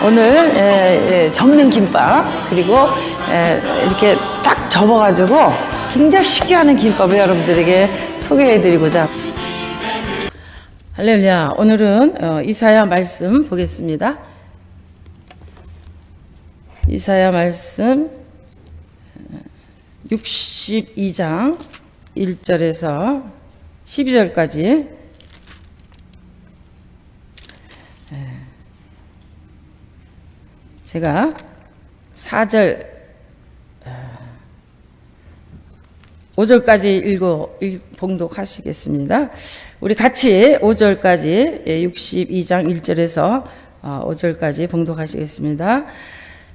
오늘 접는 김밥, 그리고 이렇게 딱 접어가지고 굉장히 쉽게 하는 김밥을 여러분들에게 소개해드리고자. 할렐루야. 오늘은 이사야 말씀 보겠습니다. 이사야 말씀 62장 1절에서 12절까지. 제가 4절, 5절까지 봉독하시겠습니다. 우리 같이 5절까지, 62장 1절에서 5절까지 봉독하시겠습니다.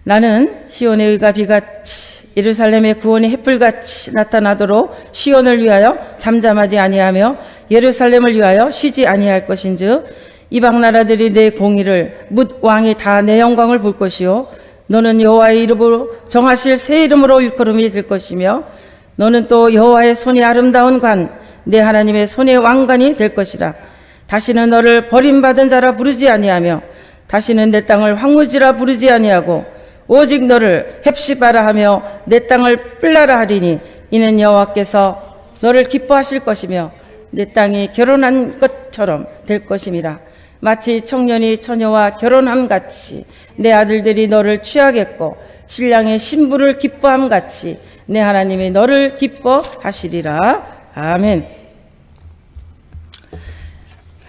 나는 시온의 의가 비같이 예루살렘의 구원이 햇불같이 나타나도록 시온을 위하여 잠잠하지 아니하며 예루살렘을 위하여 쉬지 아니할 것인즉 이방 나라들이 내 공의를 뭇 왕이 다 내 영광을 볼 것이요 너는 여호와의 이름으로 정하실 새 이름으로 일컬음이 될 것이며 너는 또 여호와의 손이 아름다운 관 내 하나님의 손의 왕관이 될 것이라. 다시는 너를 버림받은 자라 부르지 아니하며 다시는 내 땅을 황무지라 부르지 아니하고 오직 너를 헵시바라 하며 내 땅을 뿔라라 하리니 이는 여호와께서 너를 기뻐하실 것이며 내 땅이 결혼한 것처럼 될 것임이라. 마치 청년이 처녀와 결혼함 같이 내 아들들이 너를 취하겠고 신랑의 신부를 기뻐함 같이 내 하나님이 너를 기뻐하시리라. 아멘.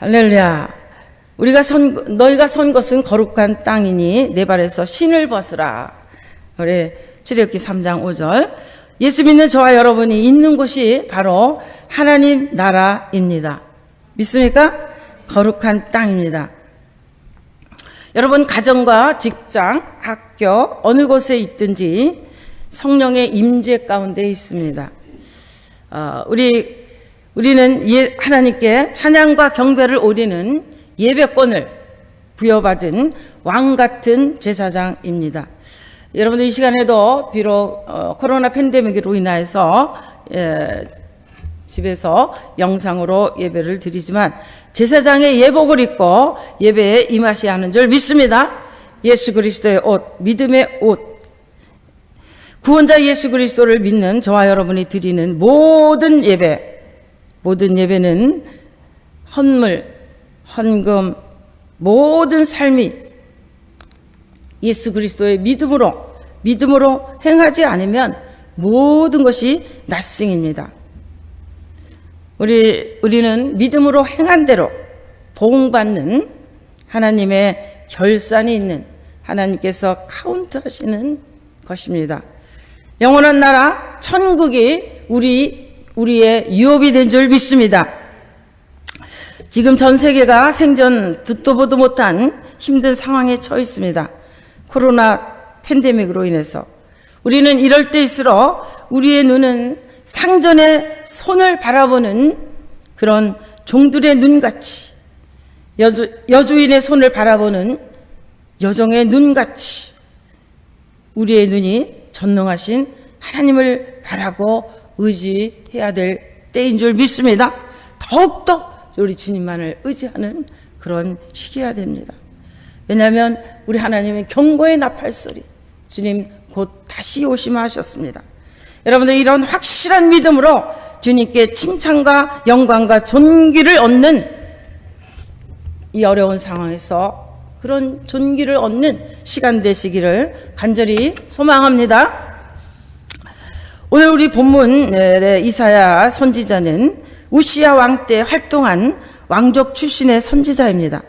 할렐루야. 너희가 선 것은 거룩한 땅이니 내 발에서 신을 벗으라. 우리 출애굽기 3장 5절. 예수 믿는 저와 여러분이 있는 곳이 바로 하나님 나라입니다. 믿습니까? 거룩한 땅입니다. 여러분 가정과 직장, 학교 어느 곳에 있든지 성령의 임재 가운데 있습니다. 우리는 하나님께 찬양과 경배를 올리는 예배권을 부여받은 왕 같은 제사장입니다. 여러분들 이 시간에도 비록 코로나 팬데믹으로 인하여서 집에서 영상으로 예배를 드리지만 제사장의 예복을 입고 예배에 임하셔야 하는 줄 믿습니다. 예수 그리스도의 옷, 믿음의 옷. 구원자 예수 그리스도를 믿는 저와 여러분이 드리는 모든 예배는 헌물, 헌금, 모든 삶이 예수 그리스도의 믿음으로 행하지 않으면 모든 것이 낫승입니다. 우리는 믿음으로 행한 대로 보응받는 하나님의 결산이 있는 하나님께서 카운트하시는 것입니다. 영원한 나라 천국이 우리의 유업이 된 줄 믿습니다. 지금 전 세계가 생전 듣도 보도 못한 힘든 상황에 처해 있습니다. 코로나 팬데믹으로 인해서 우리는 이럴 때일수록 우리의 눈은 상전의 손을 바라보는 그런 종들의 눈같이 여주인의 손을 바라보는 여종의 눈같이 우리의 눈이 전능하신 하나님을 바라고 의지해야 될 때인 줄 믿습니다. 더욱더 우리 주님만을 의지하는 그런 시기가 됩니다. 왜냐하면 우리 하나님은 경고의 나팔소리, 주님 곧 다시 오시마 하셨습니다. 여러분들 이런 확실한 믿음으로 주님께 칭찬과 영광과 존귀를 얻는 이 어려운 상황에서 그런 존귀를 얻는 시간 되시기를 간절히 소망합니다. 오늘 우리 본문의 이사야 선지자는 우시야 왕 때 활동한 왕족 출신의 선지자입니다.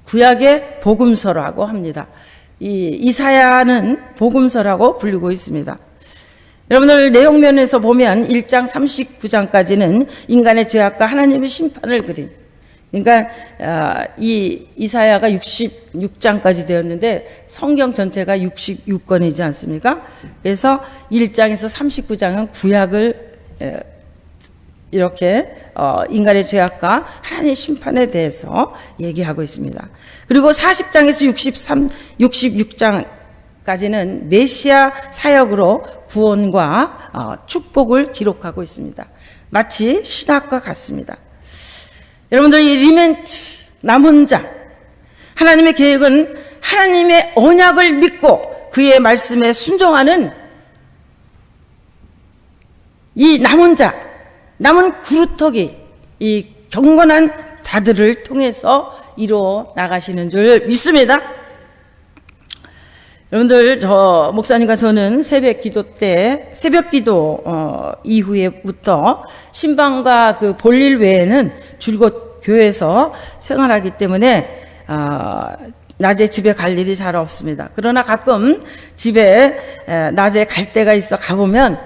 구약의 복음서라고 합니다. 이 이사야는 복음서라고 불리고 있습니다. 여러분들 내용면에서 보면 1장 39장까지는 인간의 죄악과 하나님의 심판을 그린, 그러니까 이 이사야가 66장까지 되었는데 성경 전체가 66권이지 않습니까? 그래서 1장에서 39장은 구약을 이렇게 인간의 죄악과 하나님의 심판에 대해서 얘기하고 있습니다. 그리고 40장에서 66장까지는 메시아 사역으로 구원과 축복을 기록하고 있습니다. 마치 신학과 같습니다. 여러분들, 이 리멘트, 남은 자, 하나님의 계획은 하나님의 언약을 믿고 그의 말씀에 순종하는 이 남은 자, 남은 그루터기, 이 경건한 자들을 통해서 이루어 나가시는 줄 믿습니다. 여러분들, 저 목사님과 저는 새벽 기도 이후에부터 신방과 그 볼일 외에는 줄곧 교회에서 생활하기 때문에 낮에 집에 갈 일이 잘 없습니다. 그러나 가끔 집에 낮에 갈 때가 있어 가보면,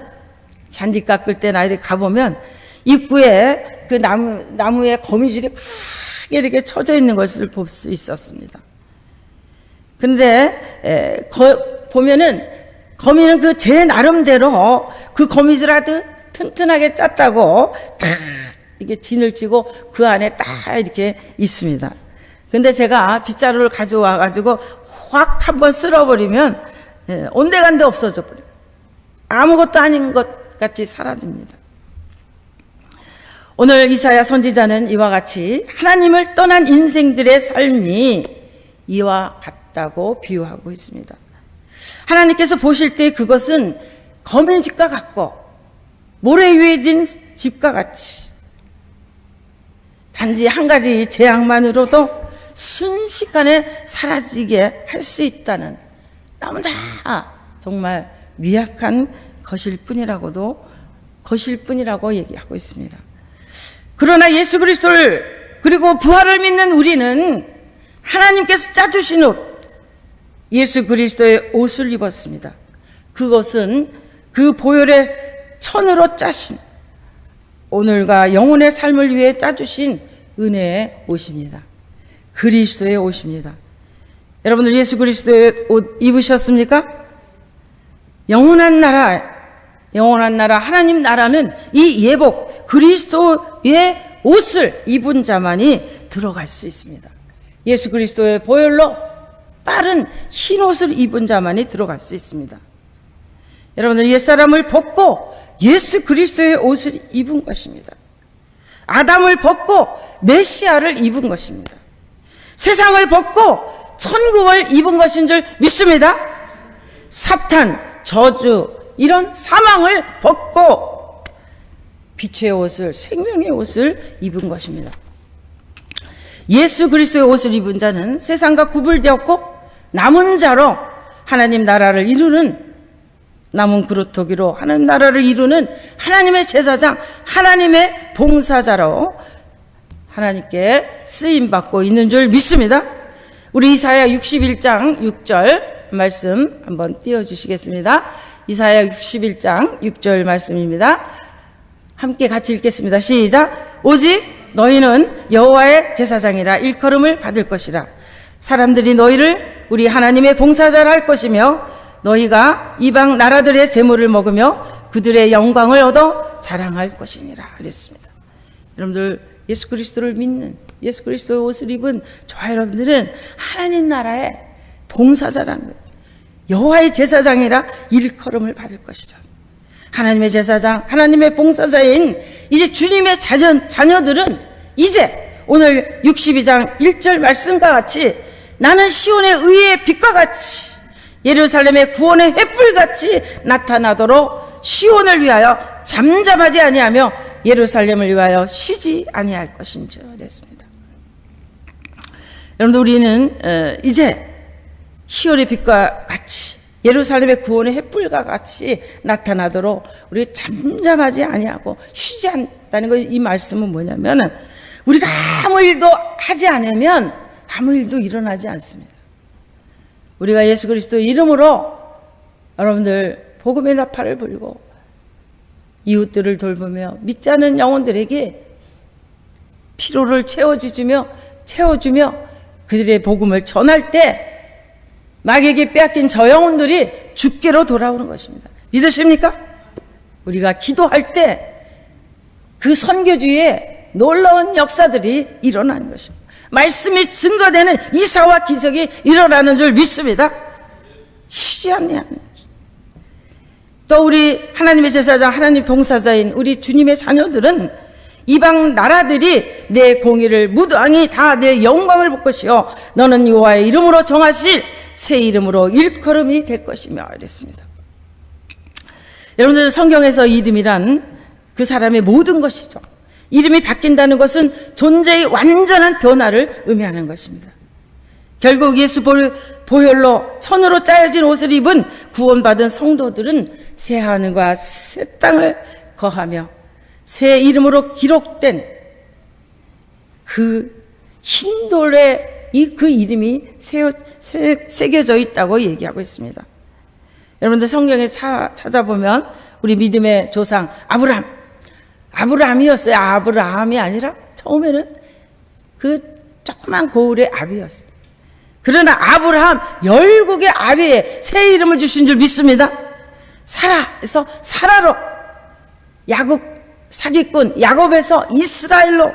잔디 깎을 때나 이렇게 가보면 입구에 그 나무에 거미줄이 크게 이렇게 쳐져 있는 것을 볼 수 있었습니다. 근데 보면은 거미는 그 제 나름대로 그 거미줄 아주 튼튼하게 짰다고 딱 이게 진을 치고 그 안에 딱 이렇게 있습니다. 근데 제가 빗자루를 가져와 가지고 확 한번 쓸어버리면 온데간데 없어져 버려요. 아무것도 아닌 것 같이 사라집니다. 오늘 이사야 선지자는 이와 같이 하나님을 떠난 인생들의 삶이 이와 같다고 비유하고 있습니다. 하나님께서 보실 때 그것은 거미집과 같고 모래 위에 진 집과 같이 단지 한 가지 재앙만으로도 순식간에 사라지게 할 수 있다는, 너무나 정말 미약한 것일 뿐이라고 얘기하고 있습니다. 그러나 예수 그리스도를, 그리고 부활을 믿는 우리는 하나님께서 짜주신 옷, 예수 그리스도의 옷을 입었습니다. 그것은 그 보혈의 천으로 짜신, 오늘과 영혼의 삶을 위해 짜주신 은혜의 옷입니다. 그리스도의 옷입니다. 여러분들, 예수 그리스도의 옷 입으셨습니까? 영원한 나라 하나님 나라는 이 예복, 그리스도의 옷을 입은 자만이 들어갈 수 있습니다. 예수 그리스도의 보혈로 빠른 흰 옷을 입은 자만이 들어갈 수 있습니다. 여러분들, 옛사람을 벗고 예수 그리스도의 옷을 입은 것입니다. 아담을 벗고 메시아를 입은 것입니다. 세상을 벗고 천국을 입은 것인 줄 믿습니다. 사탄, 저주, 이런 사망을 벗고 빛의 옷을, 생명의 옷을 입은 것입니다. 예수 그리스도의 옷을 입은 자는 세상과 구분되었고 남은 자로 하나님 나라를 이루는, 남은 그루터기로 하나님 나라를 이루는 하나님의 제사장, 하나님의 봉사자로 하나님께 쓰임받고 있는 줄 믿습니다. 우리 이사야 61장 6절 말씀 한번 띄워주시겠습니다. 이사야 61장 6절 말씀입니다. 함께 같이 읽겠습니다. 시작. 오직 너희는 여호와의 제사장이라 일컬음을 받을 것이라. 사람들이 너희를 우리 하나님의 봉사자라 할 것이며 너희가 이방 나라들의 재물을 먹으며 그들의 영광을 얻어 자랑할 것이니라 그랬습니다. 여러분들, 예수 그리스도를 믿는, 예수 그리스도의 옷을 입은 저와 여러분들은 하나님 나라의 봉사자라는 거예요. 여호와의 제사장이라 일컬음을 받을 것이다. 하나님의 제사장, 하나님의 봉사자인 이제 주님의 자녀들은 이제 오늘 62장 1절 말씀과 같이 나는 시온의 의의 빛과 같이 예루살렘의 구원의 횃불같이 나타나도록 시온을 위하여 잠잠하지 아니하며 예루살렘을 위하여 쉬지 아니할 것인지 그랬습니다. 여러분들, 우리는 이제 시온의 빛과 같이 예루살렘의 구원의 횃불과 같이 나타나도록 우리 잠잠하지 아니하고 쉬지 않다는 거, 이 말씀은 뭐냐면은 우리가 아무 일도 하지 않으면 아무 일도 일어나지 않습니다. 우리가 예수 그리스도의 이름으로 여러분들 복음의 나팔을 불고 이웃들을 돌보며 믿지 않는 영혼들에게 피로를 채워주며 그들의 복음을 전할 때 마귀에게 빼앗긴 저 영혼들이 주께로 돌아오는 것입니다. 믿으십니까? 우리가 기도할 때 그 선교주의 놀라운 역사들이 일어나는 것입니다. 말씀이 증거되는 이사와 기적이 일어나는 줄 믿습니다. 쉬지 않는 또 우리 하나님의 제사장, 하나님 봉사자인 우리 주님의 자녀들은 이방 나라들이 내 공의를 무당히 다 내 영광을 볼 것이요 너는 여호와의 이름으로 정하실 새 이름으로 일컬음이 될 것이며 이랬습니다. 여러분들 성경에서 이름이란 그 사람의 모든 것이죠. 이름이 바뀐다는 것은 존재의 완전한 변화를 의미하는 것입니다. 결국 예수 보혈로 천으로 짜여진 옷을 입은 구원받은 성도들은 새 하늘과 새 땅을 거하며 새 이름으로 기록된 그 흰돌에 그 이름이 새겨져 있다고 얘기하고 있습니다. 여러분들 성경에 찾아보면 우리 믿음의 조상 아브라함이었어요. 아브라함이 아니라 처음에는 그 조그만 고을의 아비였어요. 그러나 아브라함 열국의 아비에 새 이름을 주신 줄 믿습니다. 사라에서 사라로, 야곱 사기꾼 야곱에서 이스라엘로,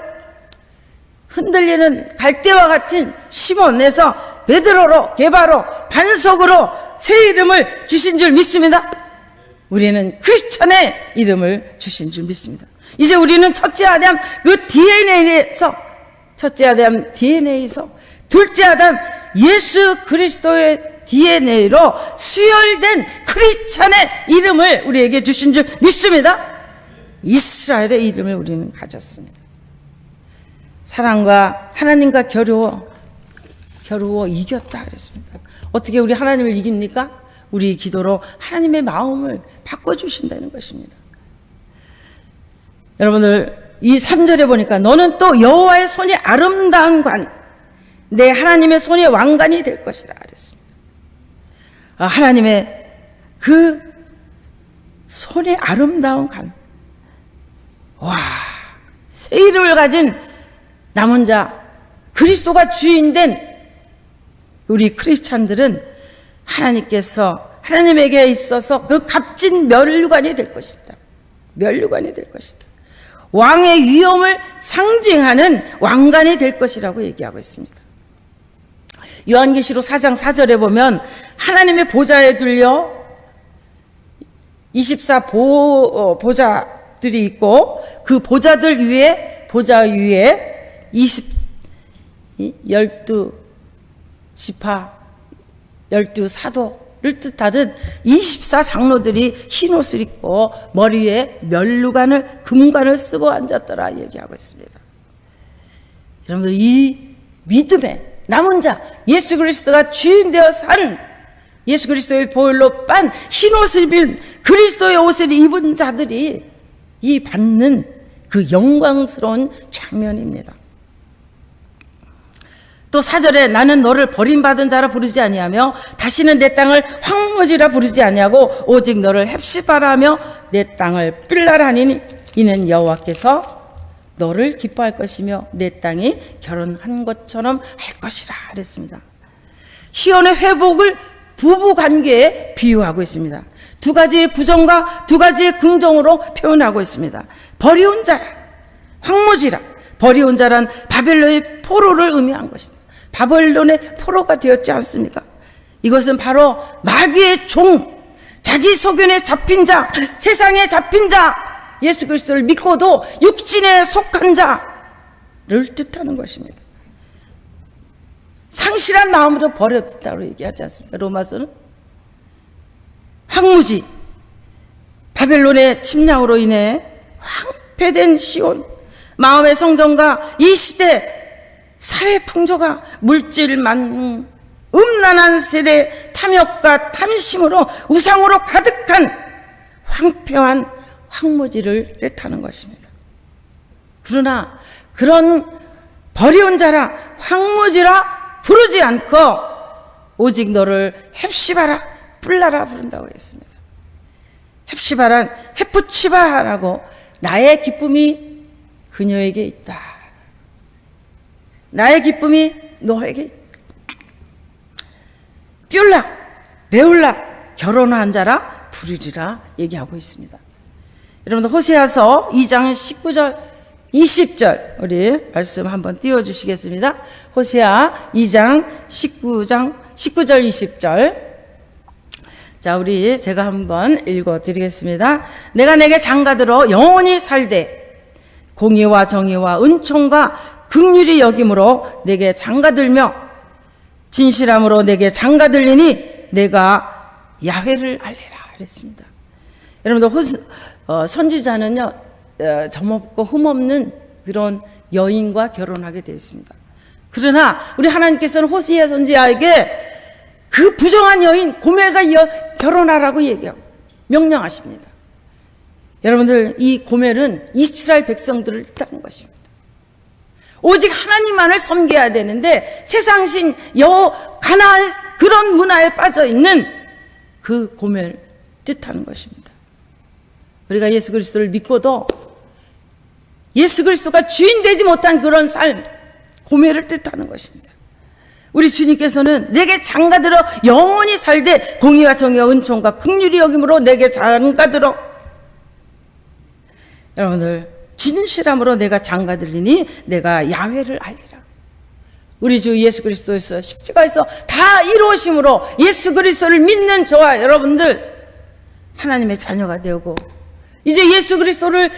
흔들리는 갈대와 같은 시몬에서 베드로로, 게바로, 반석으로 새 이름을 주신 줄 믿습니다. 우리는 크리스천의 이름을 주신 줄 믿습니다. 이제 우리는 첫째 아담 그 DNA에서 둘째 아담 예수 그리스도의 DNA로 수혈된 크리스천의 이름을 우리에게 주신 줄 믿습니다. 이스라엘의 이름을 우리는 가졌습니다. 사랑과 하나님과 겨루어 이겼다 그랬습니다. 어떻게 우리 하나님을 이깁니까? 우리 기도로 하나님의 마음을 바꿔주신다는 것입니다. 여러분들 이 3절에 보니까 너는 또 여호와의 손이 아름다운 관, 내 하나님의 손이 왕관이 될 것이라 그랬습니다. 하나님의 그 손의 아름다운 관, 새 이름을 가진 남은 자, 그리스도가 주인된 우리 크리스찬들은 하나님에게 있어서 그 값진 면류관이 될 것이다. 면류관이 될 것이다. 왕의 위엄을 상징하는 왕관이 될 것이라고 얘기하고 있습니다. 요한계시록 4장 4절에 보면 하나님의 보좌에 들려 24 보좌들이 있고 그 보좌 위에 12지파 12사도를 뜻하듯 24장로들이 흰 옷을 입고 머리에 금관을 쓰고 앉았더라 얘기하고 있습니다. 여러분들 이 믿음의 남은 자 예수 그리스도가 주인 되어 산 예수 그리스도의 보혈로 빤 흰 옷을 입은 그리스도의 옷을 입은 자들이 이 받는 그 영광스러운 장면입니다. 또 4절에 나는 너를 버림받은 자라 부르지 아니하며 다시는 내 땅을 황무지라 부르지 아니하고 오직 너를 헵시바라 하며 내 땅을 빌라라 하니 이는 여호와께서 너를 기뻐할 것이며 내 땅이 결혼한 것처럼 할 것이라 그랬습니다. 시온의 회복을 부부관계에 비유하고 있습니다. 두 가지의 부정과 두 가지의 긍정으로 표현하고 있습니다. 버리온 자라, 황무지라. 버리온 자란 바벨론의 포로를 의미한 것이다. 바벨론의 포로가 되었지 않습니까? 이것은 바로 마귀의 종, 자기 소견에 잡힌 자, 세상에 잡힌 자, 예수 그리스도를 믿고도 육신에 속한 자를 뜻하는 것입니다. 상실한 마음으로 버렸다고 얘기하지 않습니까? 로마서는 황무지, 바벨론의 침략으로 인해 황폐된 시온, 마음의 성정과 이 시대 사회 풍조가 물질 만능, 음란한 세대, 탐욕과 탐심으로 우상으로 가득한 황폐한 황무지를 뜻하는 것입니다. 그러나 그런 버리온 자라 황무지라 부르지 않고 오직 너를 헵시바라 불라라 부른다고 했습니다. 헵시바란 헤프치바라고 나의 기쁨이 그녀에게 있다. 나의 기쁨이 너에게 있다. 뷸락 메울락 결혼한 자라 부르리라 얘기하고 있습니다. 여러분들 호세아서 2장 19절 20절 우리 말씀 한번 띄워주시겠습니다. 호세아 2장 19절 20절. 자, 우리 제가 한번 읽어드리겠습니다. 내가 내게 장가들어 영원히 살되 공의와 정의와 은총과 긍휼히 여김으로 내게 장가들며 진실함으로 내게 장가들리니 내가 야훼를 알리라 그랬습니다. 여러분들 선지자는요 점없고 흠없는 그런 여인과 결혼하게 되어 있습니다. 그러나 우리 하나님께서는 호세아 선지자에게 그 부정한 여인 고멜과 결혼하라고 얘기하고 명령하십니다. 여러분들 이 고멜은 이스라엘 백성들을 뜻하는 것입니다. 오직 하나님만을 섬겨야 되는데 세상신 가나안 그런 문화에 빠져 있는 그 고멜 뜻하는 것입니다. 우리가 예수 그리스도를 믿고도 예수 그리스도가 주인 되지 못한 그런 삶 고멜을 뜻하는 것입니다. 우리 주님께서는 내게 장가들어 영원히 살되 공의와 정의와 은총과 긍휼히 여김으로 내게 장가들어 여러분들 진실함으로 내가 장가들리니 내가 야훼를 알리라. 우리 주 예수 그리스도에서 십자가에서 다 이루어심으로 예수 그리스도를 믿는 저와 여러분들 하나님의 자녀가 되고 이제 예수 그리스도를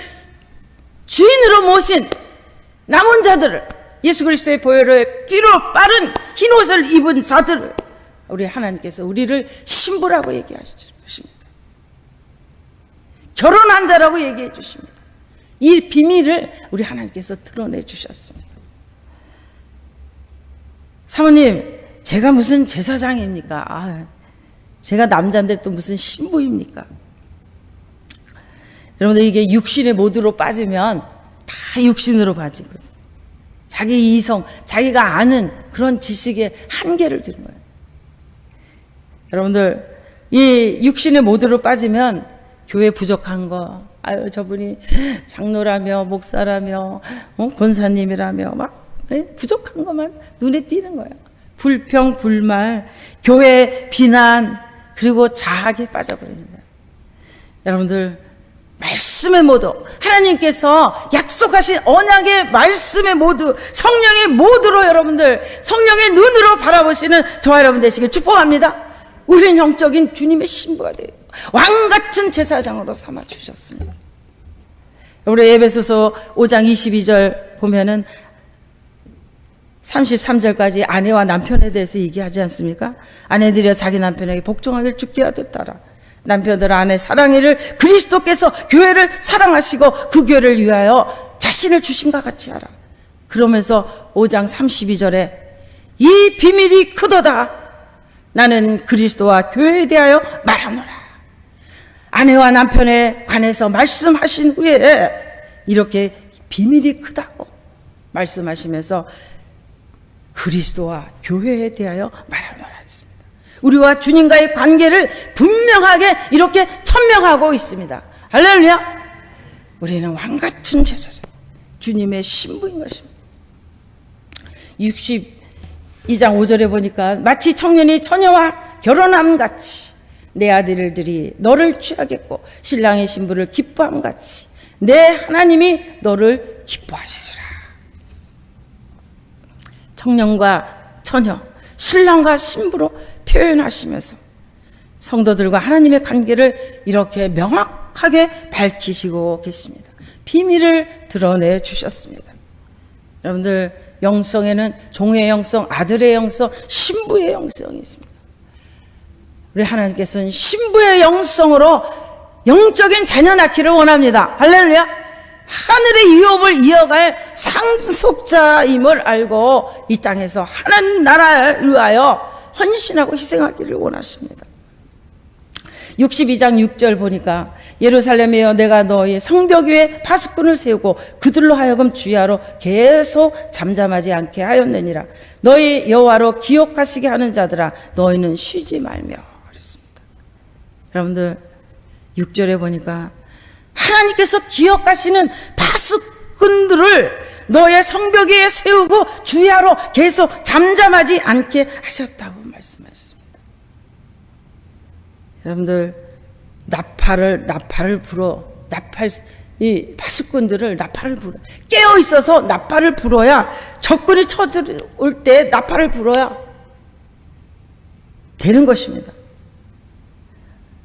주인으로 모신 남은 자들을 예수 그리스도의 보혈의 피로 빠른 흰옷을 입은 자들을 우리 하나님께서 우리를 신부라고 얘기하시는 것입니다. 결혼한 자라고 얘기해 주십니다. 이 비밀을 우리 하나님께서 드러내 주셨습니다. 사모님, 제가 무슨 제사장입니까? 제가 남자인데 또 무슨 신부입니까? 여러분들 이게 육신의 모드로 빠지면 다 육신으로 빠지거든요. 자기 이성, 자기가 아는 그런 지식의 한계를 두는 거예요. 여러분들 이 육신의 모드로 빠지면 교회 부족한 거, 저분이 장로라며 목사라며 권사님이라며 막 부족한 것만 눈에 띄는 거예요. 불평, 불만, 교회 비난, 그리고 자학에 빠져버립니다. 여러분들 말씀의 모두, 하나님께서 약속하신 언약의 말씀의 모두, 성령의 모두로 여러분들 성령의 눈으로 바라보시는 저와 여러분 되시길 축복합니다. 우리는 영적인 주님의 신부가 되어 왕같은 제사장으로 삼아 주셨습니다. 우리 에베소서 5장 22절 보면은 33절까지 아내와 남편에 대해서 얘기하지 않습니까? 아내들이여 자기 남편에게 복종하길 죽게 하듯 따라 남편들 아내 사랑이를 그리스도께서 교회를 사랑하시고 그 교회를 위하여 자신을 주신과 같이 하라. 그러면서 5장 32절에 이 비밀이 크도다. 나는 그리스도와 교회에 대하여 말하노라. 아내와 남편에 관해서 말씀하신 후에 이렇게 비밀이 크다고 말씀하시면서 그리스도와 교회에 대하여 말하노라 했습니다. 우리와 주님과의 관계를 분명하게 이렇게 천명하고 있습니다. 할렐루야. 우리는 왕같은 제사장, 주님의 신부인 것입니다. 62장 5절에 보니까 마치 청년이 처녀와 결혼함 같이 내 아들들이 너를 취하겠고 신랑의 신부를 기뻐함 같이 내 하나님이 너를 기뻐하시리라. 청년과 처녀, 신랑과 신부로 표현하시면서 성도들과 하나님의 관계를 이렇게 명확하게 밝히시고 계십니다. 비밀을 드러내 주셨습니다. 여러분들 영성에는 종의 영성, 아들의 영성, 신부의 영성이 있습니다. 우리 하나님께서는 신부의 영성으로 영적인 자녀 낳기를 원합니다. 할렐루야. 하늘의 유업을 이어갈 상속자임을 알고 이 땅에서 하나님 나라를 위하여 헌신하고 희생하기를 원하십니다. 62장 6절 보니까 예루살렘에여 내가 너희 성벽 위에 파수꾼을 세우고 그들로 하여금 주야로 계속 잠잠하지 않게 하였느니라. 너희 여호와로 기억하시게 하는 자들아 너희는 쉬지 말며 그랬습니다. 여러분들 6절에 보니까 하나님께서 기억하시는 파수꾼들을 너의 성벽 위에 세우고 주야로 계속 잠잠하지 않게 하셨다고 말씀하셨습니다. 여러분들 나팔을 불어, 이 파수꾼들을 나팔을 불어, 깨어 있어서 나팔을 불어야, 적군이 쳐들어올 때 나팔을 불어야 되는 것입니다.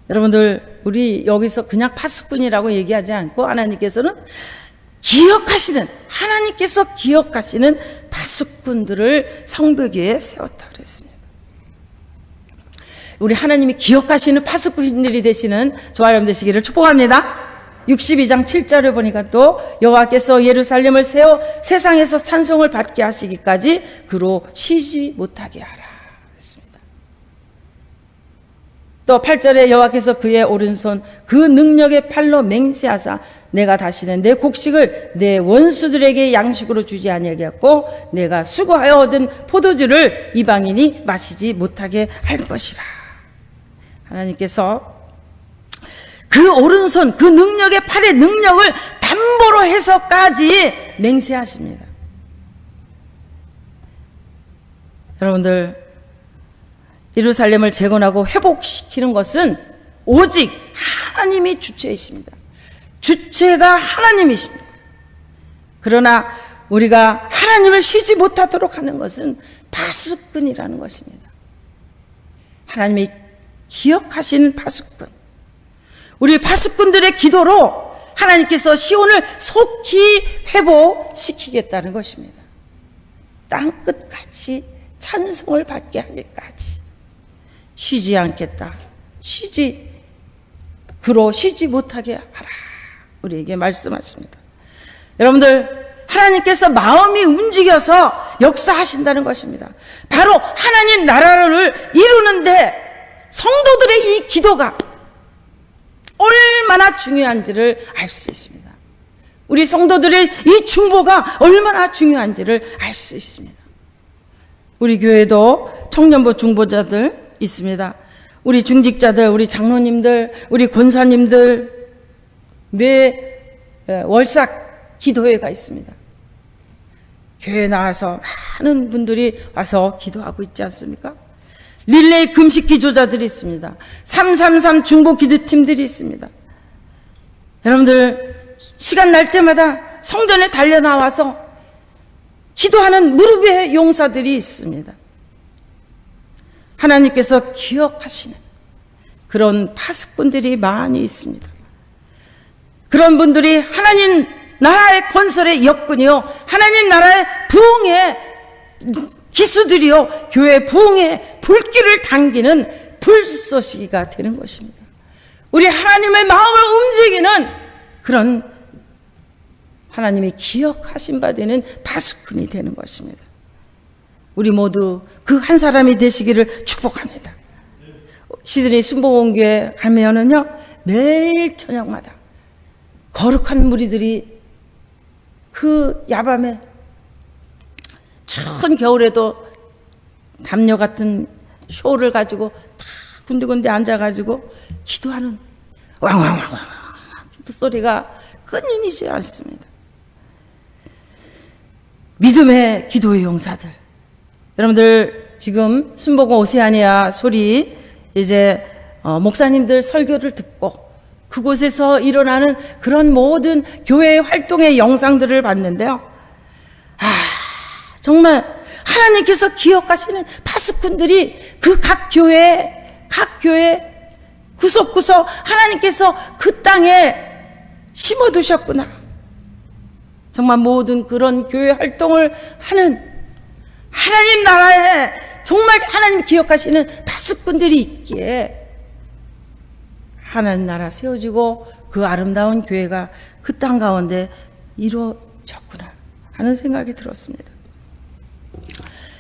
여러분들, 우리 여기서 그냥 파수꾼이라고 얘기하지 않고 하나님께서는 하나님께서 기억하시는 파수꾼들을 성벽 위에 세웠다 그랬습니다. 우리 하나님이 기억하시는 파수꾼들이 되시는 저와 여러분 되시기를 축복합니다. 62장 7절을 보니까 또 여호와께서 예루살렘을 세워 세상에서 찬송을 받게 하시기까지 그로 쉬지 못하게 하라 했습니다. 또 8절에 여호와께서 그의 오른손 그 능력의 팔로 맹세하사 내가 다시는 내 곡식을 내 원수들에게 양식으로 주지 아니하게 하고 내가 수고하여 얻은 포도주를 이방인이 마시지 못하게 할 것이라. 하나님께서 그 오른손, 그 능력의 팔의 능력을 담보로 해서까지 맹세하십니다. 여러분들, 예루살렘을 재건하고 회복시키는 것은 오직 하나님이 주체이십니다. 주체가 하나님이십니다. 그러나 우리가 하나님을 쉬지 못하도록 하는 것은 파수꾼이라는 것입니다. 하나님이 기억하시는 파수꾼, 우리 파수꾼들의 기도로 하나님께서 시온을 속히 회복시키겠다는 것입니다. 땅끝같이 찬송을 받게 하기까지 쉬지 않겠다. 그로 쉬지 못하게 하라. 우리에게 말씀하십니다. 여러분들, 하나님께서 마음이 움직여서 역사하신다는 것입니다. 바로 하나님 나라를 이루는데 성도들의 이 기도가 얼마나 중요한지를 알 수 있습니다. 우리 성도들의 이 중보가 얼마나 중요한지를 알 수 있습니다. 우리 교회도 청년부 중보자들 있습니다. 우리 중직자들, 우리 장로님들, 우리 권사님들 매 월삭 기도회가 있습니다. 교회에 나와서 많은 분들이 와서 기도하고 있지 않습니까? 릴레이 금식 기도자들이 있습니다. 333 중보 기도팀들이 있습니다. 여러분들, 시간 날 때마다 성전에 달려 나와서 기도하는 무릎의 용사들이 있습니다. 하나님께서 기억하시는 그런 파수꾼들이 많이 있습니다. 그런 분들이 하나님 나라의 건설의 역군이요, 하나님 나라의 부흥의 기수들이요, 교회 부흥의 불길을 당기는 불쏘시기가 되는 것입니다. 우리 하나님의 마음을 움직이는 그런 하나님이 기억하신 바 되는 파수꾼이 되는 것입니다. 우리 모두 그 한 사람이 되시기를 축복합니다. 시드니 순복음교회 가면은요, 매일 저녁마다 거룩한 무리들이 그 야밤에 추운 겨울에도 담요 같은 쇼를 가지고 다 군데군데 앉아가지고 기도하는 왕왕왕왕 기도 소리가 끊이지 않습니다. 믿음의 기도의 용사들, 여러분들 지금 순복음 오세아니아 소리 이제 목사님들 설교를 듣고 그곳에서 일어나는 그런 모든 교회의 활동의 영상들을 봤는데요, 정말 하나님께서 기억하시는 파수꾼들이 그 각 교회 구석구석 하나님께서 그 땅에 심어두셨구나. 정말 모든 그런 교회 활동을 하는 하나님 나라에 정말 하나님 기억하시는 파수꾼들이 있기에 하나님 나라 세워지고 그 아름다운 교회가 그 땅 가운데 이루어졌구나 하는 생각이 들었습니다.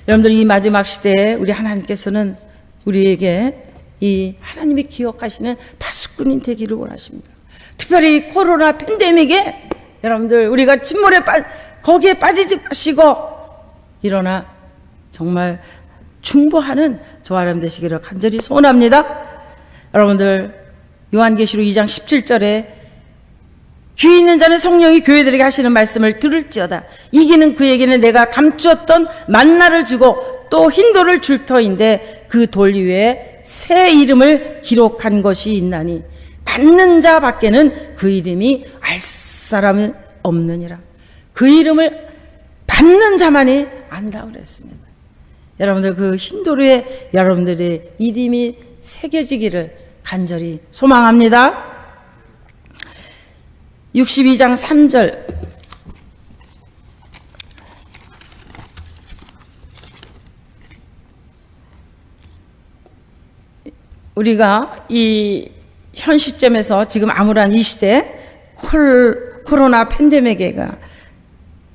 여러분들, 이 마지막 시대에 우리 하나님께서는 우리에게 이 하나님이 기억하시는 파수꾼이 되기를 원하십니다. 특별히 코로나 팬데믹에 여러분들, 우리가 침몰에 거기에 빠지지 마시고 일어나 정말 중보하는 저와 여러분 되시기를 간절히 소원합니다. 여러분들, 요한계시록 2장 17절에 귀 있는 자는 성령이 교회들에게 하시는 말씀을 들을지어다. 이기는 그에게는 내가 감추었던 만나를 주고 또 흰돌을 줄 터인데 그 돌 위에 새 이름을 기록한 것이 있나니 받는 자 밖에는 그 이름이 알 사람이 없느니라. 그 이름을 받는 자만이 안다고 그랬습니다. 여러분들 그 흰돌에 여러분들의 이름이 새겨지기를 간절히 소망합니다. 62장 3절 우리가 이 현 시점에서 지금 암울한 이 시대 코로나 팬데믹가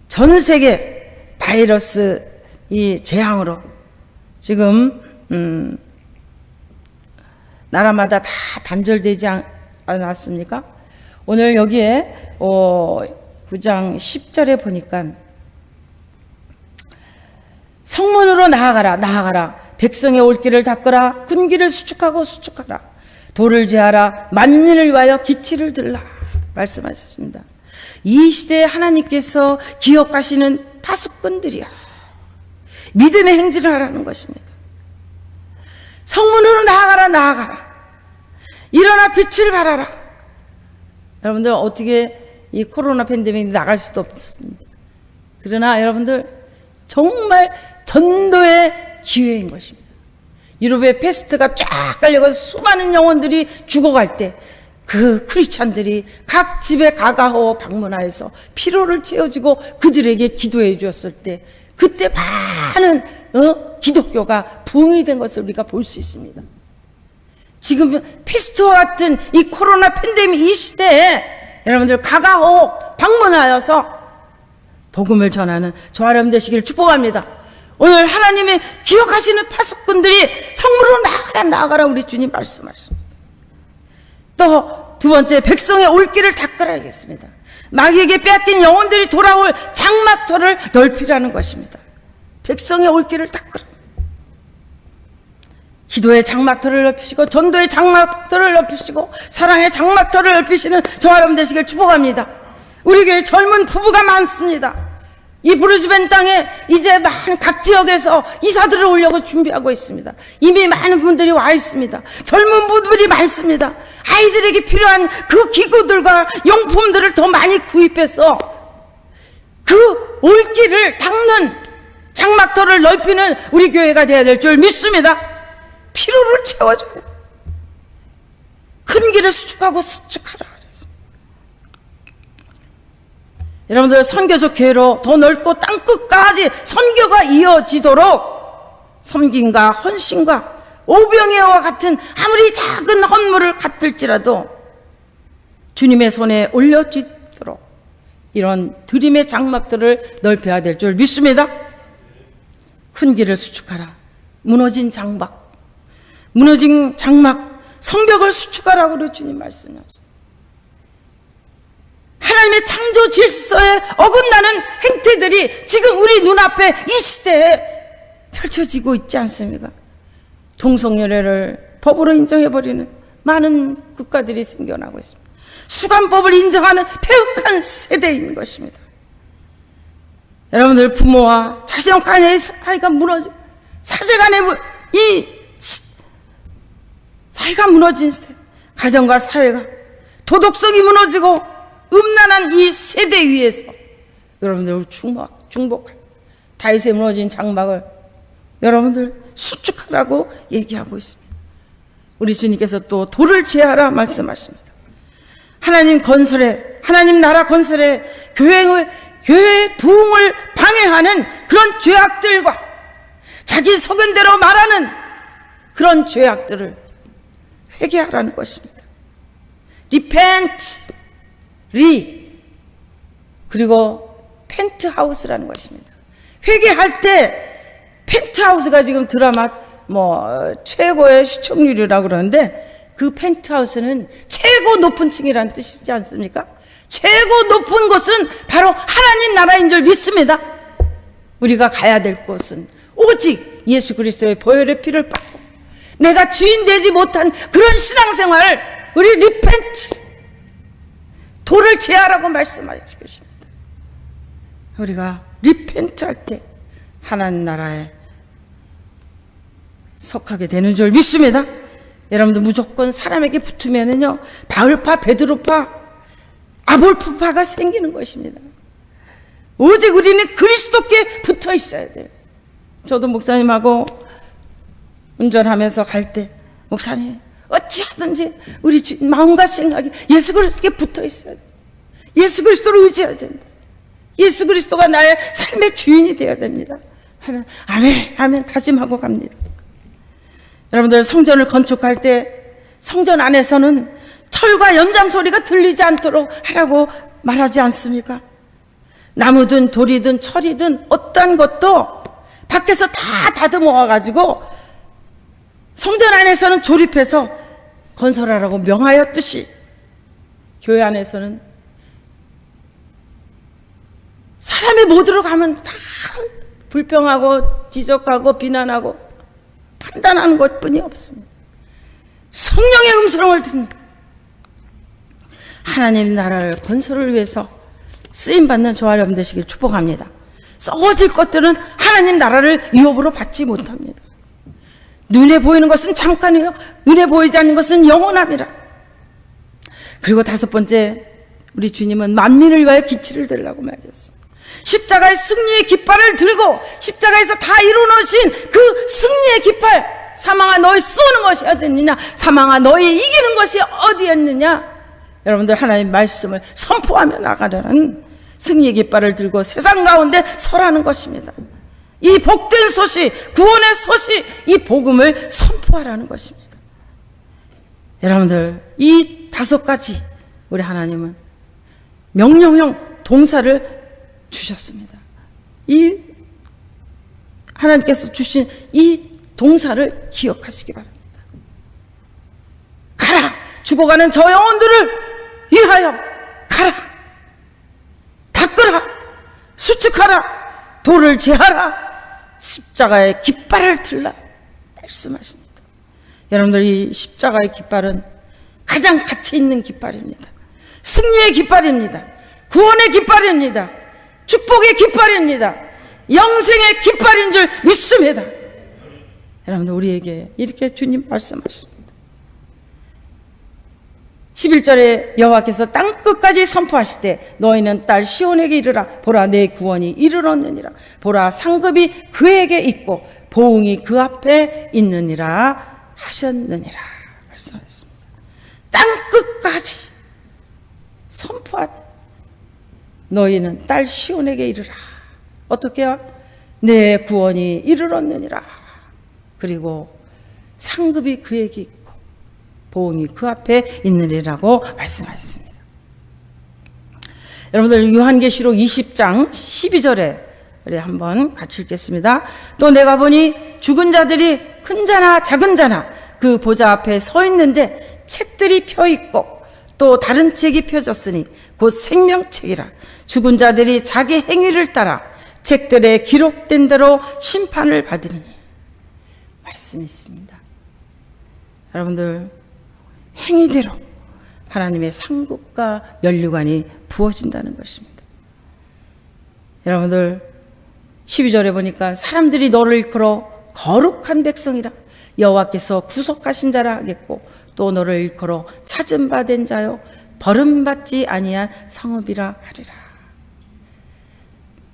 전 세계 바이러스 이 재앙으로 지금 나라마다 다 단절되지 않았습니까? 오늘 여기에 9장 10절에 보니까 성문으로 나아가라 백성의 올길을 닦으라 군기를 수축하라 돌을 제하라 만민을 위하여 기치를 들라 말씀하셨습니다. 이 시대에 하나님께서 기억하시는 파수꾼들이야 믿음의 행진을 하라는 것입니다. 성문으로 나아가라 일어나 빛을 발하라. 여러분들 어떻게 이 코로나 팬데믹 나갈 수도 없습니다. 그러나 여러분들 정말 전도의 기회인 것입니다. 유럽의 패스트가 쫙 깔려서 수많은 영혼들이 죽어갈 때 그 크리스찬들이 각 집에 가가호 방문하여서 피로를 채워주고 그들에게 기도해 주었을 때 그때 많은 기독교가 부흥이 된 것을 우리가 볼 수 있습니다. 지금 패스트와 같은 이 코로나 팬데믹 이 시대에 여러분들 가가호 방문하여서 복음을 전하는 저와 여러분 되시기를 축복합니다. 오늘 하나님의 기억하시는 파수꾼들이 성문으로 나아가라 우리 주님 말씀하십니다. 또 두 번째 백성의 올길을 닦으라겠습니다. 마귀에게 빼앗긴 영혼들이 돌아올 장막터를 넓히라는 것입니다. 백성의 올길을 닦으라. 기도의 장막터를 넓히시고 전도의 장막터를 넓히시고 사랑의 장막터를 넓히시는 저와 여러분 되시길 축복합니다. 우리 교회 젊은 부부가 많습니다. 이 브루즈벤 땅에 이제 각 지역에서 이사들을 오려고 준비하고 있습니다. 이미 많은 분들이 와 있습니다. 젊은 부부들이 많습니다. 아이들에게 필요한 그 기구들과 용품들을 더 많이 구입해서 그 올길을 닦는 장막터를 넓히는 우리 교회가 되어야 될 줄 믿습니다. 피로를 채워줘요. 큰 길을 수축하라 그랬습니다. 여러분들 선교적 교회로 더 넓고 땅끝까지 선교가 이어지도록 섬김과 헌신과 오병이어와 같은 아무리 작은 헌물을 갖들지라도 주님의 손에 올려지도록 이런 드림의 장막들을 넓혀야 될 줄 믿습니다. 큰 길을 수축하라. 무너진 장막 성벽을 수축하라고 우리 주님 말씀하셨습니다. 하나님의 창조 질서에 어긋나는 행태들이 지금 우리 눈앞에 이 시대에 펼쳐지고 있지 않습니까? 동성연애를 법으로 인정해버리는 많은 국가들이 생겨나고 있습니다. 수간법을 인정하는 폐역한 세대인 것입니다. 여러분들 부모와 자식 간의 사이가 무너져 사제간의 사이가 무너진 세대, 가정과 사회가 도덕성이 무너지고 음란한 이 세대 위에서 여러분들 중복할 다윗의 무너진 장막을 여러분들 수축하라고 얘기하고 있습니다. 우리 주님께서 또 돌을 제하라 말씀하십니다. 하나님 건설에, 하나님 나라 건설에 교회의 부흥을 방해하는 그런 죄악들과 자기 소견대로 말하는 그런 죄악들을 회개하라는 것입니다. Repent, 그리고 펜트하우스라는 것입니다. 회개할 때 펜트하우스가 지금 드라마 최고의 시청률이라고 그러는데 그 펜트하우스는 최고 높은 층이라는 뜻이지 않습니까? 최고 높은 곳은 바로 하나님 나라인 줄 믿습니다. 우리가 가야 될 곳은 오직 예수 그리스도의 보혈의 피를 받고 내가 주인 되지 못한 그런 신앙생활을 우리 repent. 도를 제하라고 말씀하시고 계십니다. 우리가 repent 할 때 하나님 나라에 속하게 되는 줄 믿습니다. 여러분들 무조건 사람에게 붙으면은요, 바울파, 베드로파, 아볼프파가 생기는 것입니다. 오직 우리는 그리스도께 붙어 있어야 돼요. 저도 목사님하고 운전하면서 갈 때, 목사님, 어찌하든지 우리 마음과 생각이 예수 그리스도께 붙어 있어야 돼. 예수 그리스도를 의지해야 된다. 예수 그리스도가 나의 삶의 주인이 되어야 됩니다. 하면 아멘, 아멘 다짐하고 갑니다. 여러분들 성전을 건축할 때 성전 안에서는 철과 연장 소리가 들리지 않도록 하라고 말하지 않습니까? 나무든 돌이든 철이든 어떤 것도 밖에서 다 다듬어 와가지고 성전 안에서는 조립해서 건설하라고 명하였듯이 교회 안에서는 사람이 못 들어가면 다 불평하고 지적하고 비난하고 판단하는 것뿐이 없습니다. 성령의 음성을 듣는 하나님 나라를 건설을 위해서 쓰임받는 저와 여러분 되시길 축복합니다. 썩어질 것들은 하나님 나라를 유업으로 받지 못합니다. 눈에 보이는 것은 잠깐이에요. 눈에 보이지 않는 것은 영원함이라. 그리고 다섯 번째, 우리 주님은 만민을 위하여 기치를 들라고 말했습니다. 십자가의 승리의 깃발을 들고 십자가에서 다 이루어놓으신 그 승리의 깃발, 사망아 너희 쏘는 것이 어디였느냐, 사망아 너희 이기는 것이 어디였느냐. 여러분들 하나님의 말씀을 선포하며 나가려는 승리의 깃발을 들고 세상 가운데 설하는 것입니다. 이 복된 소식, 구원의 소식, 이 복음을 선포하라는 것입니다. 여러분들 이 다섯 가지 우리 하나님은 명령형 동사를 주셨습니다. 이 하나님께서 주신 이 동사를 기억하시기 바랍니다. 가라! 죽어가는 저 영혼들을 위하여 가라! 닦으라! 수축하라! 돌을 제하라! 십자가의 깃발을 들라 말씀하십니다. 여러분들 이 십자가의 깃발은 가장 가치 있는 깃발입니다. 승리의 깃발입니다. 구원의 깃발입니다. 축복의 깃발입니다. 영생의 깃발인 줄 믿습니다. 여러분들 우리에게 이렇게 주님 말씀하십니다. 11절에 여호와께서 땅끝까지 선포하실 때 너희는 딸 시온에게 이르라. 보라 내 구원이 이르렀느니라. 보라 상급이 그에게 있고 보응이 그 앞에 있느니라 하셨느니라 말씀하셨습니다. 땅끝까지 선포하되 너희는 딸 시온에게 이르라. 어떻게요? 내 구원이 이르렀느니라. 그리고 상급이 그에게 있고 보응이 그 앞에 있느니라고 말씀하셨습니다. 여러분들 요한계시록 20장 12절에 한번 같이 읽겠습니다. 또 내가 보니 죽은 자들이 큰 자나 작은 자나 그 보좌 앞에 서 있는데 책들이 펴 있고 또 다른 책이 펴졌으니 곧 생명책이라. 죽은 자들이 자기 행위를 따라 책들에 기록된 대로 심판을 받으니 말씀이 있습니다. 여러분들 행위대로 하나님의 상급과 면류관이 부어진다는 것입니다. 여러분들 12절에 보니까 사람들이 너를 일컬어 거룩한 백성이라 여호와께서 구속하신 자라 하겠고 또 너를 일컬어 찾은 바 된 자요 버림받지 아니한 성읍이라 하리라.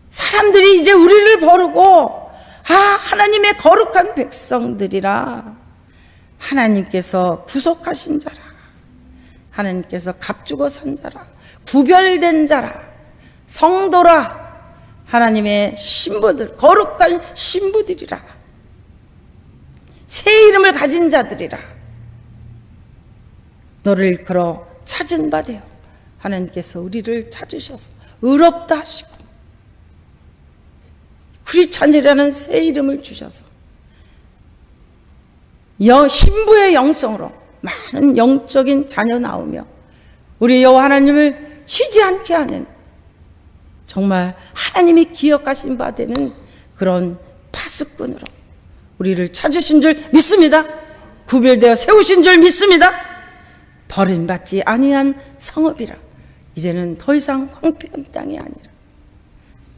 사람들이 이제 우리를 버리고 하나님의 거룩한 백성들이라. 하나님께서 구속하신 자라. 하나님께서 값주고 산 자라. 구별된 자라. 성도라. 하나님의 신부들, 거룩한 신부들이라. 새 이름을 가진 자들이라. 너를 일컬어 찾은 바 되어 하나님께서 우리를 찾으셔서 의롭다 하시고 크리스찬이라는 새 이름을 주셔서 신부의 영성으로 많은 영적인 자녀 나오며 우리 여호와 하나님을 쉬지 않게 하는 정말 하나님이 기억하신 바 되는 그런 파수꾼으로 우리를 찾으신 줄 믿습니다. 구별되어 세우신 줄 믿습니다. 버림받지 아니한 성읍이라. 이제는 더 이상 황폐한 땅이 아니라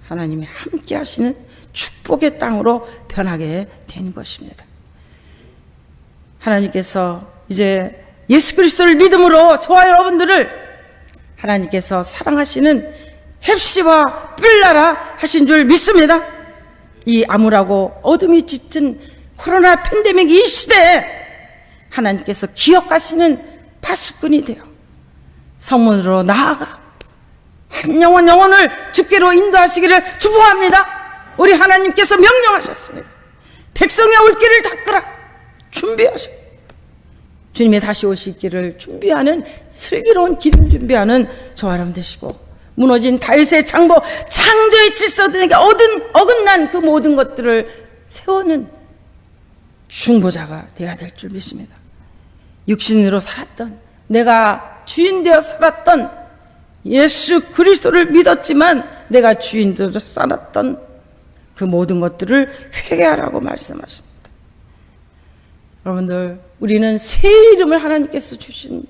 하나님이 함께 하시는 축복의 땅으로 변하게 된 것입니다. 하나님께서 이제 예수 그리스도를 믿음으로 저와 여러분들을 하나님께서 사랑하시는 헵시와 뿔나라 하신 줄 믿습니다. 이 암울하고 어둠이 짙은 코로나 팬데믹 이 시대에 하나님께서 기억하시는 파수꾼이 되어 성문으로 나아가 한 영혼을 주께로 인도하시기를 축복합니다. 우리 하나님께서 명령하셨습니다. 백성의 올 길을 닦으라 준비하셔. 주님의 다시 오실 길을 준비하는 슬기로운 길을 준비하는 저와 여러분 되시고, 무너진 다윗의 창고, 창조의 질서들에게 어긋난 그 모든 것들을 세우는 중보자가 되어야 될 줄 믿습니다. 육신으로 살았던, 내가 주인 되어 살았던, 예수 그리스도를 믿었지만 내가 주인 되어 살았던 그 모든 것들을 회개하라고 말씀하십니다. 여러분들, 우리는 새 이름을 하나님께서 주신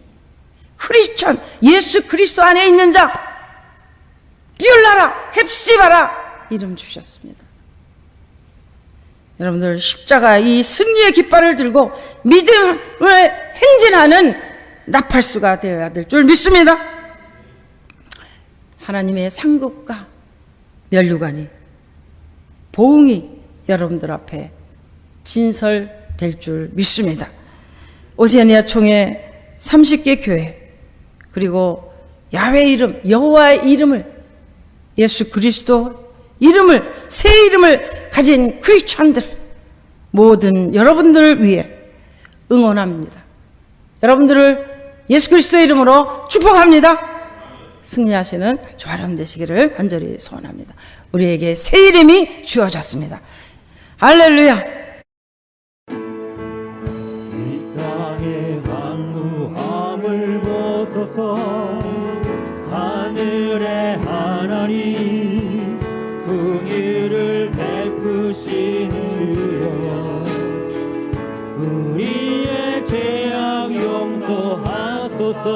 크리스천, 예수 그리스도 안에 있는 자, 뿔나라, 헵시바라 이름 주셨습니다. 여러분들, 십자가 이 승리의 깃발을 들고 믿음을 행진하는 나팔수가 되어야 될 줄 믿습니다. 하나님의 상급과 면류관이, 보응이 여러분들 앞에 진설될 줄 믿습니다. 오세아니아 총회 30개 교회, 그리고 야훼 이름, 여호와의 이름을, 예수 그리스도 이름을, 새 이름을 가진 크리스찬들 모든 여러분들을 위해 응원합니다. 여러분들을 예수 그리스도의 이름으로 축복합니다. 승리하시는 저와 여러분 되시기를 간절히 소원합니다. 우리에게 새 이름이 주어졌습니다. 할렐루야. 이 땅의 황무함을 벗어서 하늘의 하나님 긍휼을 베푸시는 주여, 우리의 죄악 용서하소서.